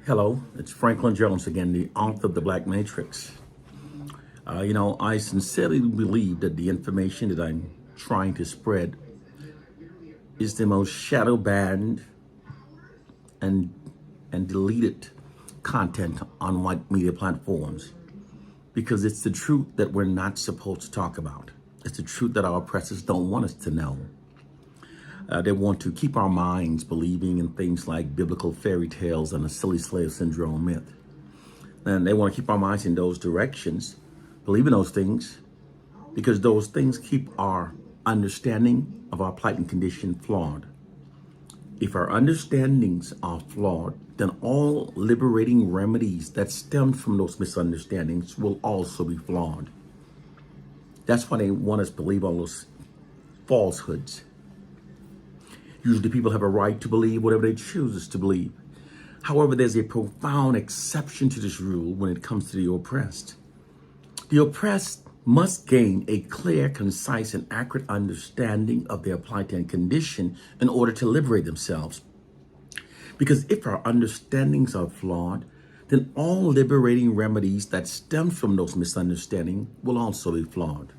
Hello, it's Frankline Jones again, the author of The Black Matrix. I sincerely believe that the information that I'm trying to spread is the most shadow banned and deleted content on white media platforms because it's the truth that we're not supposed to talk about. It's the truth that our oppressors don't want us to know. They want to keep our minds believing in things like biblical fairy tales and a silly slave syndrome myth. And they want to keep our minds in those directions, believe in those things, because those things keep our understanding of our plight and condition flawed. If our understandings are flawed, then all liberating remedies that stem from those misunderstandings will also be flawed. That's why they want us to believe all those falsehoods. Usually people have a right to believe whatever they choose to believe. However, there's a profound exception to this rule when it comes to the oppressed. The oppressed must gain a clear, concise, and accurate understanding of their plight and condition in order to liberate themselves. Because if our understandings are flawed, then all liberating remedies that stem from those misunderstandings will also be flawed.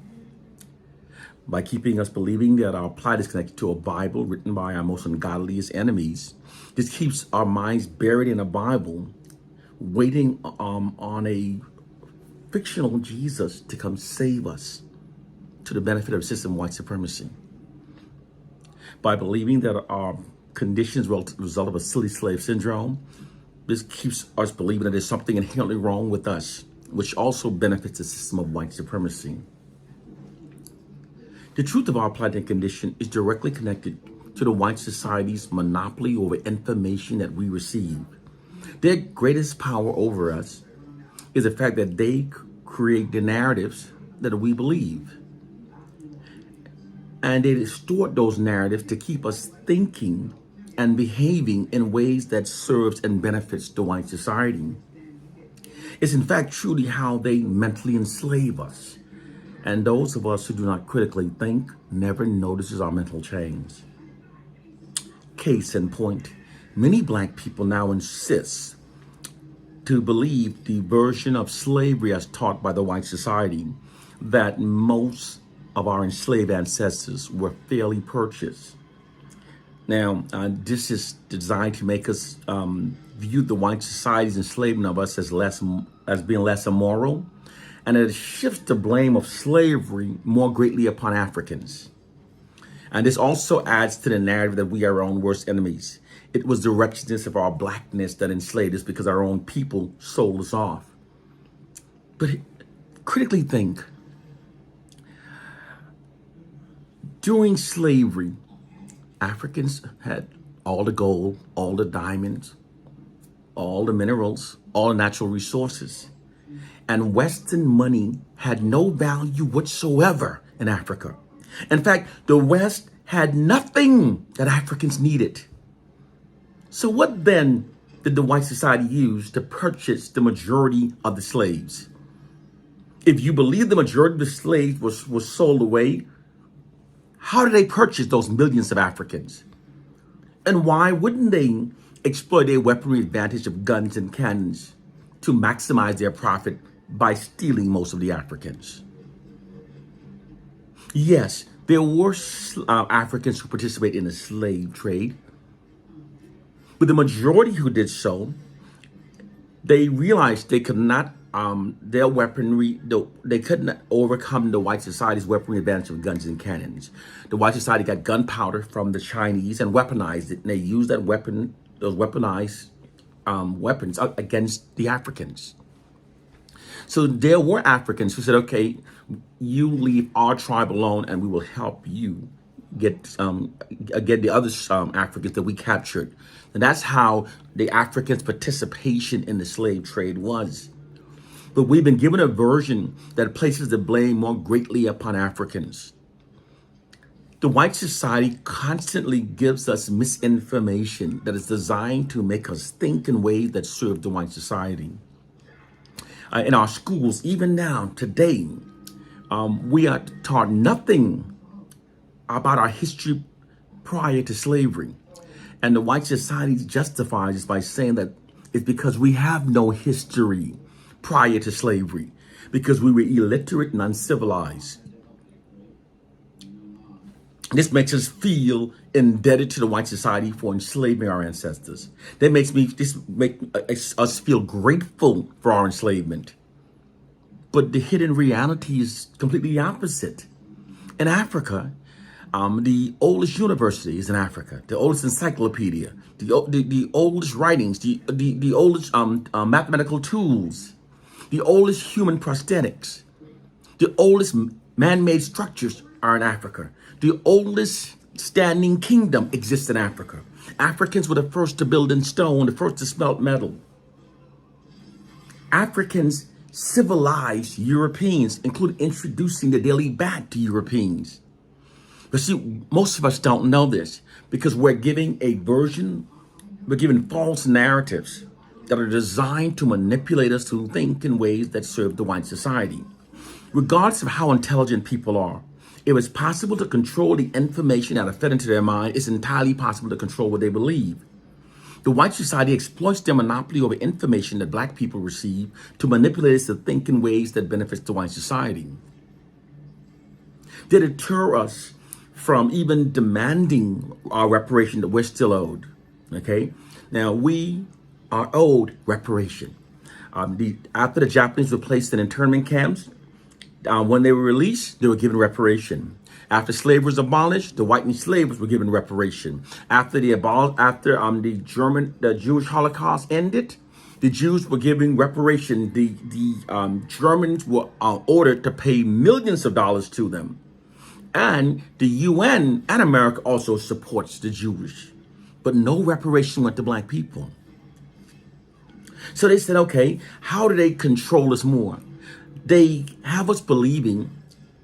By keeping us believing that our plight is connected to a Bible written by our most ungodliest enemies, this keeps our minds buried in a Bible, waiting on a fictional Jesus to come save us to the benefit of system white supremacy. By believing that our conditions will result of a silly slave syndrome, this keeps us believing that there's something inherently wrong with us, which also benefits the system of white supremacy. The truth of our plight and condition is directly connected to the white society's monopoly over information that we receive. Their greatest power over us is the fact that they create the narratives that we believe. And they distort those narratives to keep us thinking and behaving in ways that serves and benefits the white society. It's in fact truly how they mentally enslave us. And those of us who do not critically think never notices our mental change. Case in point, many black people now insist to believe the version of slavery as taught by the white society, that most of our enslaved ancestors were fairly purchased. Now, this is designed to make us view the white society's enslavement of us as being less immoral, and it shifts the blame of slavery more greatly upon Africans. And this also adds to the narrative that we are our own worst enemies. It was the wretchedness of our blackness that enslaved us because our own people sold us off. But critically think, during slavery, Africans had all the gold, all the diamonds, all the minerals, all the natural resources. And Western money had no value whatsoever in Africa. In fact, the West had nothing that Africans needed. So what then did the white society use to purchase the majority of the slaves? If you believe the majority of the slaves was sold away, how did they purchase those millions of Africans? And why wouldn't they exploit their weaponry advantage of guns and cannons to maximize their profit by stealing most of the Africans? Yes, there were Africans who participated in the slave trade, but the majority who did so, they realized they could not, their weaponry, they couldn't overcome the white society's weaponry advantage of guns and cannons. The white society got gunpowder from the Chinese and weaponized it, and they used that weapon, those weaponized weapons against the Africans. So there were Africans who said, okay, you leave our tribe alone and we will help you get the other Africans that we captured. And that's how the Africans' participation in the slave trade was. But we've been given a version that places the blame more greatly upon Africans. The white society constantly gives us misinformation that is designed to make us think in ways that serve the white society. In our schools, even now, today, we are taught nothing about our history prior to slavery. And the white society justifies this by saying that is because we have no history prior to slavery, because we were illiterate and uncivilized. This makes us feel indebted to the white society for enslaving our ancestors. This makes us feel grateful for our enslavement. But the hidden reality is completely the opposite. In Africa, the oldest university is in Africa, the oldest encyclopedia, the oldest writings, the oldest mathematical tools, the oldest human prosthetics, the oldest man-made structures are in Africa. The oldest standing kingdom exists in Africa. Africans were the first to build in stone, the first to smelt metal. Africans civilized Europeans, including introducing the daily bat to Europeans. But see, most of us don't know this because we're giving false narratives that are designed to manipulate us to think in ways that serve the white society. Regardless of how intelligent people are, if it's possible to control the information that are fed into their mind, it's entirely possible to control what they believe. The white society exploits their monopoly over information that black people receive to manipulate us to think in ways that benefits the white society. They deter us from even demanding our reparation that we're still owed. Okay? Now, we are owed reparation. After the Japanese were placed in internment camps, when they were released, they were given reparation. After slavery was abolished, the white enslaved were given reparation. After the Jewish Holocaust ended, the Jews were given reparation. The Germans were ordered to pay millions of dollars to them. And the UN and America also supports the Jewish. But no reparation went to black people. So they said, okay, how do they control us more? They have us believing,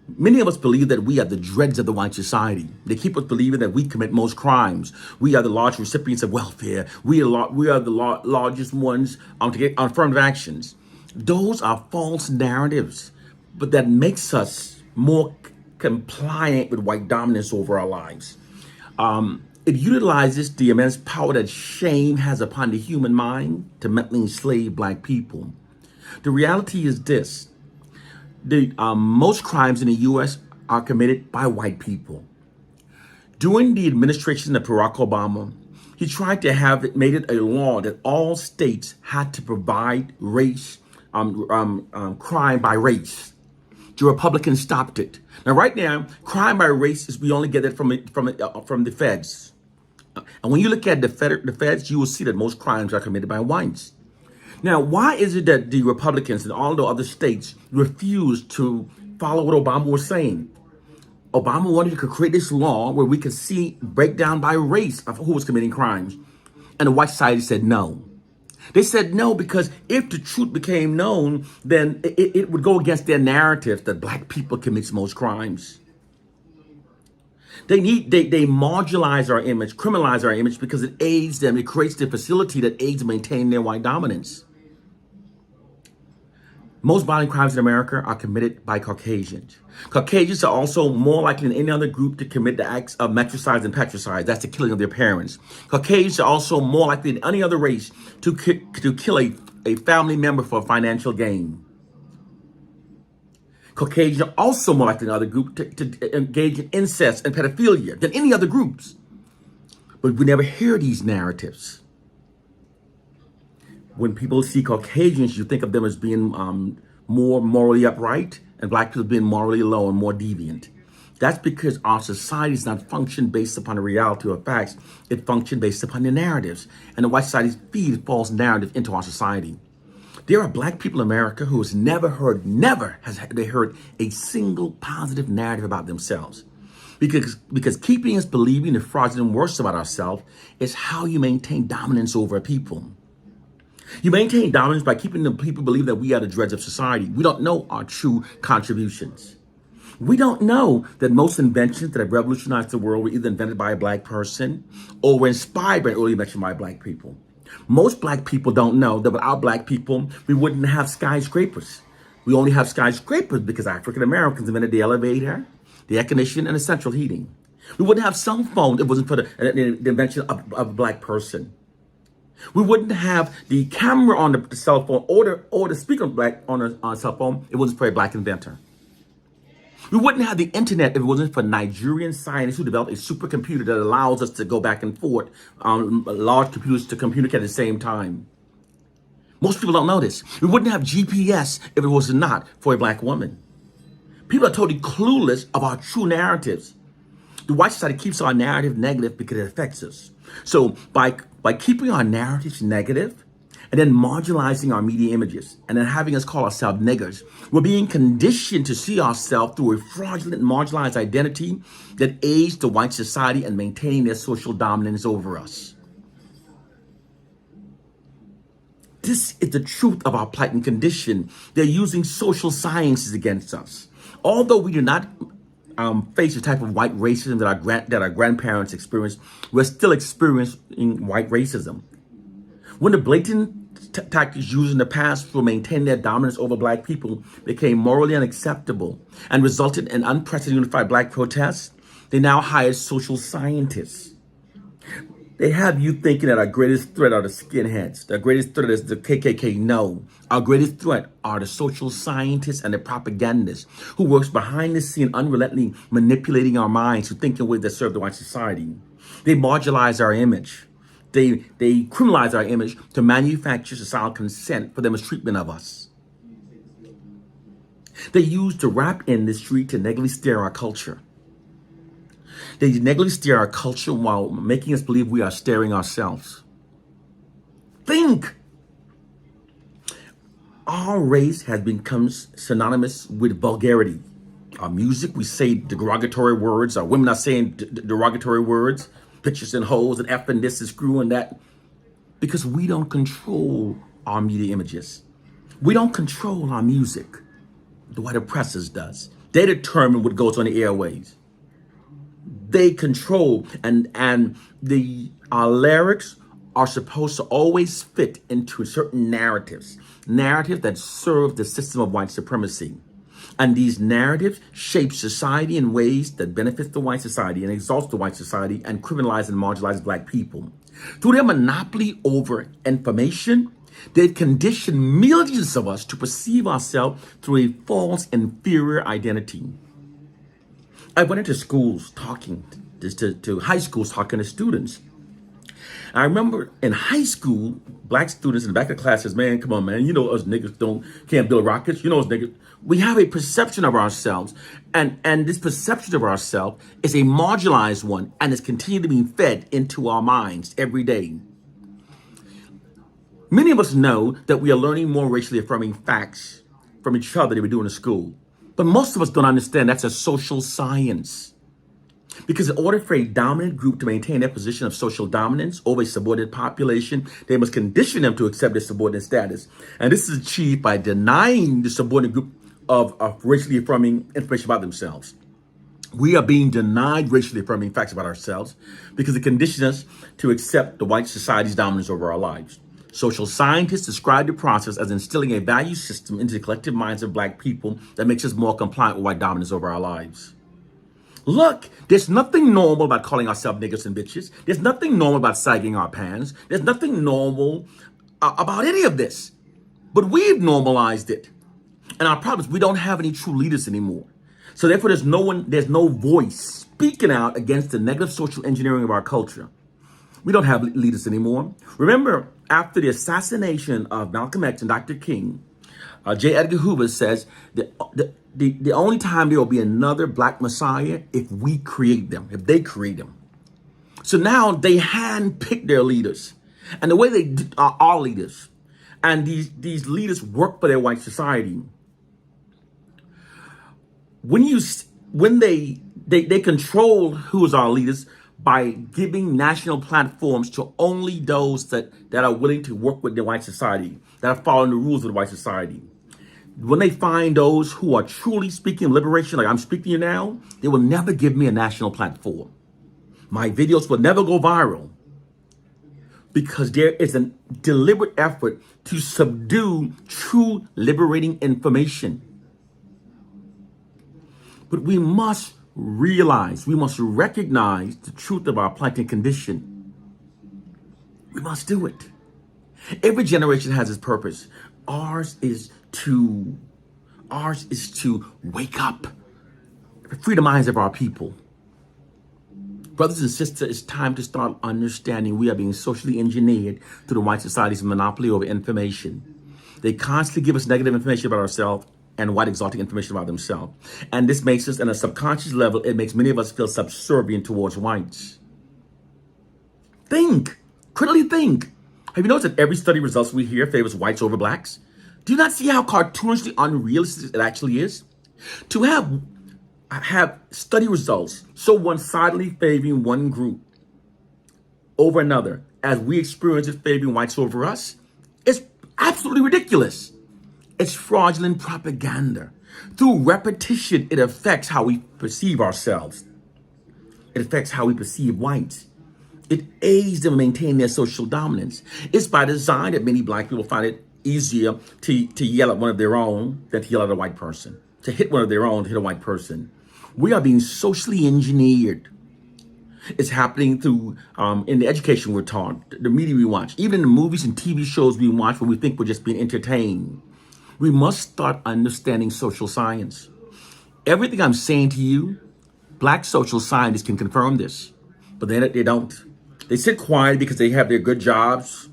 many of us believe that we are the dregs of the white society. They keep us believing that we commit most crimes. We are the large recipients of welfare. We are the largest ones to get on affirmative actions. Those are false narratives, but that makes us more compliant with white dominance over our lives. It utilizes the immense power that shame has upon the human mind to mentally enslave black people. The reality is this. Most crimes in the U.S. are committed by white people. During the administration of Barack Obama, he tried to have it made it a law that all states had to provide crime by race. The Republicans stopped it. Now, right now, crime by race is we only get it from the feds. And when you look at the feds, you will see that most crimes are committed by whites. Now, why is it that the Republicans and all the other states refused to follow what Obama was saying? Obama wanted to create this law where we could see breakdown by race of who was committing crimes. And the white society said no. They said no because if the truth became known, then it would go against their narrative that black people commit most crimes. They marginalize our image, criminalize our image because it aids them. It creates the facility that aids maintain their white dominance. Most violent crimes in America are committed by Caucasians. Caucasians are also more likely than any other group to commit the acts of matricide and patricide. That's the killing of their parents. Caucasians are also more likely than any other race to kill a family member for financial gain. Caucasians are also more likely than other groups to engage in incest and pedophilia than any other groups. But we never hear these narratives. When people see Caucasians, you think of them as being more morally upright and black people being morally low and more deviant. That's because our society is not functioned based upon the reality of facts. It functions based upon the narratives. And the white society feeds false narrative into our society. There are black people in America who has never heard a single positive narrative about themselves. Because keeping us believing the fraudulent worst about ourselves is how you maintain dominance over a people. You maintain dominance by keeping the people believe that we are the dregs of society. We don't know our true contributions. We don't know that most inventions that have revolutionized the world were either invented by a black person or were inspired by an early invention by black people. Most black people don't know that without black people, we wouldn't have skyscrapers. We only have skyscrapers because African Americans invented the elevator, the air conditioning, and the central heating. We wouldn't have cell phones if it wasn't for the invention of a black person. We wouldn't have the camera on the cell phone or the speaker on a cell phone. It wasn't for a black inventor. We wouldn't have the internet if it wasn't for Nigerian scientists who developed a supercomputer that allows us to go back and forth on large computers to communicate at the same time. Most people don't know this. We wouldn't have GPS if it was not for a black woman. People are totally clueless of our true narratives. The white society keeps our narrative negative because it affects us. So by keeping our narratives negative and then marginalizing our media images and then having us call ourselves niggers, we're being conditioned to see ourselves through a fraudulent, marginalized identity that aids the white society and maintaining their social dominance over us. This is the truth of our plight and condition. They're using social sciences against us. Although we do not face the type of white racism that our grandparents experienced, we're still experiencing white racism. When the blatant tactics used in the past for maintaining their dominance over black people became morally unacceptable and resulted in unprecedented unified black protests, they now hire social scientists. They have you thinking that our greatest threat are the skinheads. The greatest threat is the KKK. No. Our greatest threat are the social scientists and the propagandists who works behind the scene unrelentingly manipulating our minds to think in ways that serve the white society. They marginalize our image. They criminalize our image to manufacture societal consent for their mistreatment of us. They use the rap industry to negatively steer our culture. They negatively steer our culture while making us believe we are steering ourselves. Think. Our race has become synonymous with vulgarity. Our music, we say derogatory words. Our women are saying derogatory words. Bitches and hoes and F and this and screw and that. Because we don't control our media images. We don't control our music. The white oppressors does. They determine what goes on the airways. They control and our lyrics are supposed to always fit into certain narratives that serve the system of white supremacy. And these narratives shape society in ways that benefit the white society and exalts the white society and criminalize and marginalize black people. Through their monopoly over information, they've conditioned millions of us to perceive ourselves through a false inferior identity. I went into schools talking to high schools, talking to students. I remember in high school, black students in the back of the class says, man, come on, man. You know us niggas can't build rockets. You know us niggas. We have a perception of ourselves. And this perception of ourselves is a marginalized one and is continually being fed into our minds every day. Many of us know that we are learning more racially affirming facts from each other than we do in school. But most of us don't understand that's a social science. Because in order for a dominant group to maintain their position of social dominance over a subordinate population, they must condition them to accept their subordinate status. And this is achieved by denying the subordinate group of racially affirming information about themselves. We are being denied racially affirming facts about ourselves because it conditions us to accept the white society's dominance over our lives. Social scientists describe the process as instilling a value system into the collective minds of black people that makes us more compliant with white dominance over our lives. Look, there's nothing normal about calling ourselves niggas and bitches. There's nothing normal about sagging our pants. There's nothing normal about any of this. But we've normalized it. And our problem is we don't have any true leaders anymore. So therefore, there's no voice speaking out against the negative social engineering of our culture. We don't have leaders anymore. Remember, after the assassination of Malcolm X and Dr. King, J. Edgar Hoover says the only time there will be another black messiah if we create them, if they create them. So now they handpick their leaders. And the way they are our leaders. And these leaders work for their white society. When they control who is our leaders by giving national platforms to only those that are willing to work with the white society, that are following the rules of the white society. When they find those who are truly speaking liberation, like I'm speaking to you now, they will never give me a national platform. My videos will never go viral because there is a deliberate effort to subdue true liberating information. But we must realize, we must recognize the truth of our plight and condition. We must do it. Every generation has its purpose. Ours is to wake up, free the minds of our people. Brothers and sisters, it's time to start understanding we are being socially engineered through the white society's monopoly over information. They constantly give us negative information about ourselves and white exalting information about themselves. And this makes us, on a subconscious level, it makes many of us feel subservient towards whites. Think, critically think. Have you noticed that every study results we hear favors whites over blacks? Do you not see how cartoonishly unrealistic it actually is? To have study results so one-sidedly favoring one group over another, as we experience it favoring whites over us, is absolutely ridiculous. It's fraudulent propaganda. Through repetition, it affects how we perceive ourselves. It affects how we perceive whites. It aids them in maintaining their social dominance. It's by design that many black people find it easier to yell at one of their own than to yell at a white person, to hit one of their own, to hit a white person. We are being socially engineered. It's happening through, in the education we're taught, the media we watch, even in the movies and TV shows we watch where we think we're just being entertained. We must start understanding social science. Everything I'm saying to you, black social scientists can confirm this, but they don't. They sit quiet because they have their good jobs.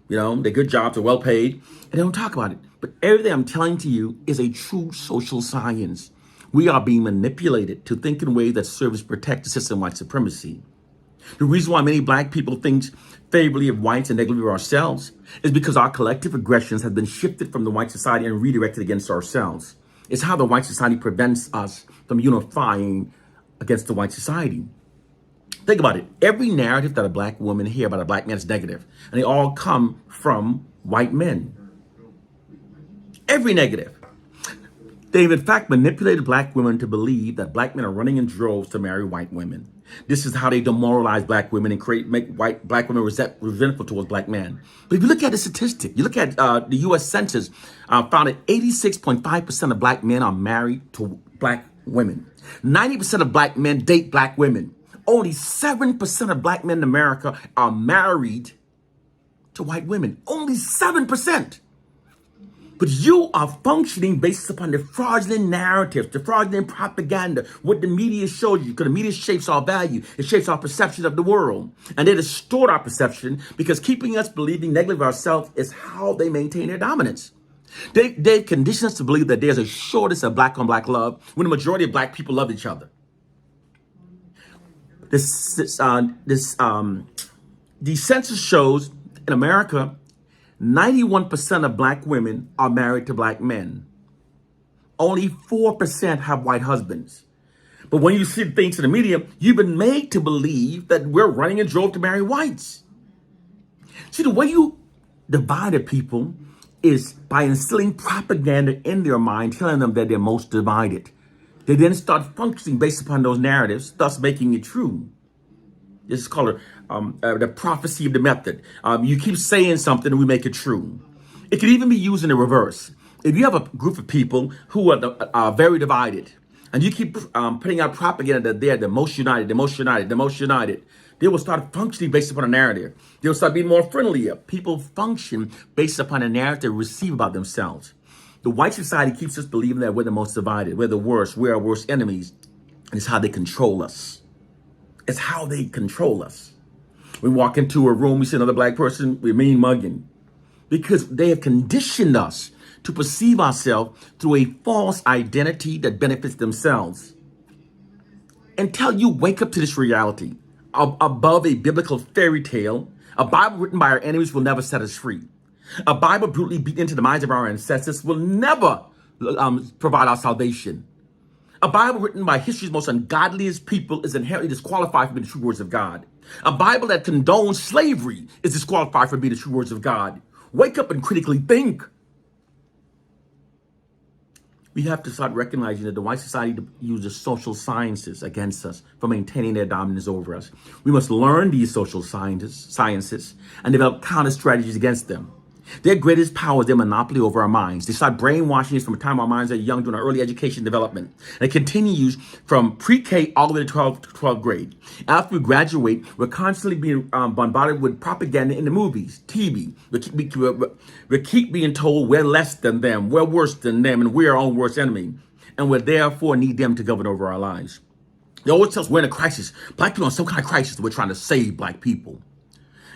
Their good jobs are well paid, and they don't talk about it. But everything I'm telling to you is a true social science. We are being manipulated to think in ways that serve to protect the system of white supremacy. The reason why many black people think favorably of whites and negatively of ourselves is because our collective aggressions have been shifted from the white society and redirected against ourselves. It's how the white society prevents us from unifying against the white society. Think about it. Every narrative that a black woman hears about a black man is negative, and they all come from white men. Every negative. They've in fact manipulated black women to believe that black men are running in droves to marry white women. This is how they demoralize black women and make black women resentful towards black men. But if you look at the statistic, you look at the U.S. Census found that 86.5% of black men are married to black women. 90% of black men date black women. Only 7% of black men in America are married to white women. Only 7%. But you are functioning based upon the fraudulent narratives, the fraudulent propaganda, what the media shows you, because the media shapes our value. It shapes our perception of the world. And they distort our perception because keeping us believing negative of ourselves is how they maintain their dominance. They've conditioned us to believe that there's a shortage of black on black love when the majority of black people love each other. The census shows in America, 91% of black women are married to black men. Only 4% have white husbands. But when you see things in the media, you've been made to believe that we're running a drove to marry whites. See, the way you divide people is by instilling propaganda in their mind, telling them that they're most divided. They then start functioning based upon those narratives, thus making it true. This is called the prophecy of the method. You keep saying something and we make it true. It can even be used in the reverse. If you have a group of people who are very divided, and you keep putting out propaganda that they're the most united, the most united, the most united, they will start functioning based upon a narrative. They'll start being more friendlier. People function based upon a narrative they receive about themselves. The white society keeps us believing that we're the most divided, we're the worst, we're our worst enemies. And it's how they control us. It's how they control us. We walk into a room, we see another black person, we're mean mugging. Because they have conditioned us to perceive ourselves through a false identity that benefits themselves. Until you wake up to this reality, above a biblical fairy tale, a Bible written by our enemies will never set us free. A Bible brutally beat into the minds of our ancestors will never provide our salvation. A Bible written by history's most ungodliest people is inherently disqualified from being the true words of God. A Bible that condones slavery is disqualified from being the true words of God. Wake up and critically think. We have to start recognizing that the white society uses social sciences against us for maintaining their dominance over us. We must learn these social sciences and develop counter strategies against them. Their greatest power is their monopoly over our minds. They start brainwashing us from the time our minds are young during our early education development. And it continues from pre-K all the way to 12th grade. After we graduate, we're constantly being bombarded with propaganda in the movies, TV. We keep being told we're less than them, we're worse than them, and we're our own worst enemy. And we therefore need them to govern over our lives. They always tell us we're in a crisis. Black people are in some kind of crisis that we're trying to save black people.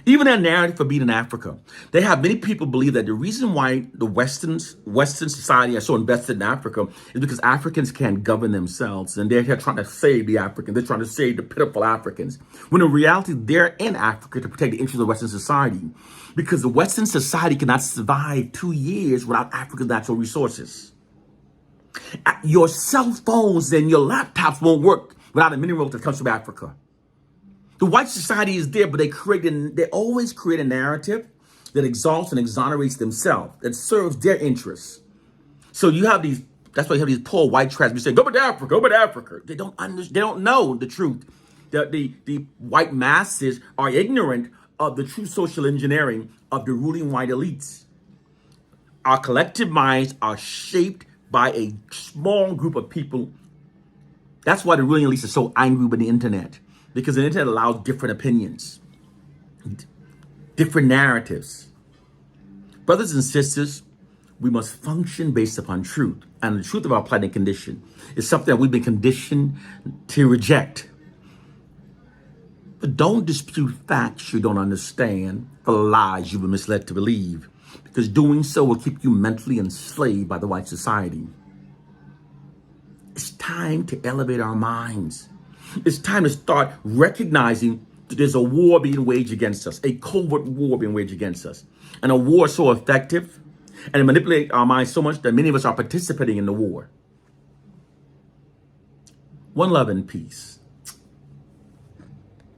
Even their narrative for being in Africa, they have many people believe that the reason why the Western society are so invested in Africa is because Africans can't govern themselves, and they're here trying to save the Africans. They're trying to save the pitiful Africans. When in reality, they're in Africa to protect the interests of Western society, because the Western society cannot survive 2 years without Africa's natural resources. Your cell phones and your laptops won't work without a mineral that comes from Africa. The white society is there, but they always create a narrative that exalts and exonerates themselves, that serves their interests. So you have that's why you have these poor white trash saying, go back to Africa, go back to Africa. They don't know the truth. The white masses are ignorant of the true social engineering of the ruling white elites. Our collective minds are shaped by a small group of people. That's why the ruling elites are so angry with the internet. Because the internet allows different opinions, different narratives. Brothers and sisters, we must function based upon truth. And the truth of our plight and condition is something that we've been conditioned to reject. But don't dispute facts you don't understand for lies you've been misled to believe, because doing so will keep you mentally enslaved by the white society. It's time to elevate our minds. It's time to start recognizing that there's a war being waged against us, a covert war being waged against us, and a war so effective and it manipulates our minds so much that many of us are participating in the war. One love and peace.